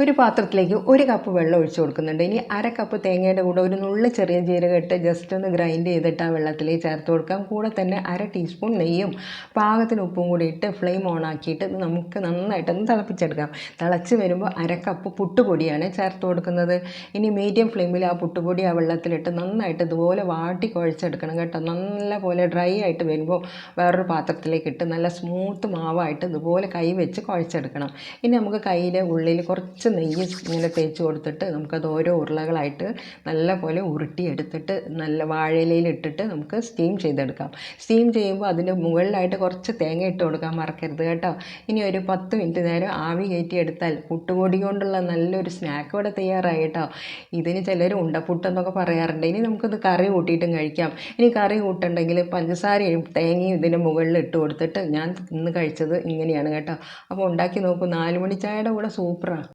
ഒരു പാത്രത്തിലേക്ക് 1 കപ്പ് വെള്ളം ഒഴിച്ച് കൊടുക്കുന്നുണ്ട്. ഇനി 1/2 കപ്പ് തേങ്ങയുടെ കൂടെ ഒരു നുള്ള് ചെറിയ ജീരകം ഇട്ട് ജസ്റ്റ് ഒന്ന് ഗ്രൈൻഡ് ചെയ്തിട്ട് ആ വെള്ളത്തിലേക്ക് ചേർത്ത് കൊടുക്കാം. കൂടെ തന്നെ 1/2 ടീസ്പൂൺ നെയ്യും പാകത്തിന് ഉപ്പും കൂടി ഇട്ട് ഫ്ലെയിം ഓൺ ആക്കിയിട്ട് നമുക്ക് നന്നായിട്ടൊന്ന് തിളപ്പിച്ചെടുക്കാം. തിളച്ച് വരുമ്പോൾ 1/2 കപ്പ് പുട്ടുപൊടിയാണ് ചേർത്ത് കൊടുക്കുന്നത്. ഇനി മീഡിയം ഫ്ലെയിമിൽ ആ പുട്ടുപൊടി ആ വെള്ളത്തിലിട്ട് നന്നായിട്ട് ഇതുപോലെ വാട്ടി കുഴച്ചെടുക്കണം കേട്ടോ. നല്ല പോലെ ഡ്രൈ ആയിട്ട് വരുമ്പോൾ വേറൊരു പാത്രത്തിലേക്ക് ഇട്ട് നല്ല സ്മൂത്ത് മാവായിട്ട് ഇതുപോലെ കൈ വെച്ച് കുഴച്ചെടുക്കണം. ഇനി നമുക്ക് കയ്യിലെ ഉള്ളിൽ കുറച്ച് നെയ്യ് ഇങ്ങനെ തേച്ച് കൊടുത്തിട്ട് നമുക്കത് ഓരോ ഉരുളകളായിട്ട് നല്ലപോലെ ഉരുട്ടിയെടുത്തിട്ട് നല്ല വാഴയിലയിൽ ഇട്ടിട്ട് നമുക്ക് സ്റ്റീം ചെയ്തെടുക്കാം. സ്റ്റീം ചെയ്യുമ്പോൾ അതിൻ്റെ മുകളിലായിട്ട് കുറച്ച് തേങ്ങ ഇട്ട് കൊടുക്കാൻ മറക്കരുത് കേട്ടോ. ഇനി ഒരു 10 മിനിറ്റ് നേരം ആവി കയറ്റിയെടുത്താൽ പുട്ടുപൊടി കൊണ്ടുള്ള നല്ലൊരു സ്നാക്ക് ഇവിടെ തയ്യാറായി കേട്ടോ. ഇതിന് ചിലർ ഉണ്ടപ്പുട്ടെന്നൊക്കെ പറയാറുണ്ട്. ഇനി നമുക്കിത് കറി കൂട്ടിയിട്ടും കഴിക്കാം. ഇനി കറി കൂട്ടുണ്ടെങ്കിൽ പഞ്ചസാരയും തേങ്ങയും ഇതിൻ്റെ മുകളിൽ ഇട്ട് കൊടുത്തിട്ട് ഞാൻ ഇന്ന് കഴിച്ചത് ഇങ്ങനെയാണ് കേട്ടോ. അപ്പോൾ ഉണ്ടാക്കി നോക്കൂ. 4 മണി ചായയുടെ കൂടെ സൂപ്പറാണ്.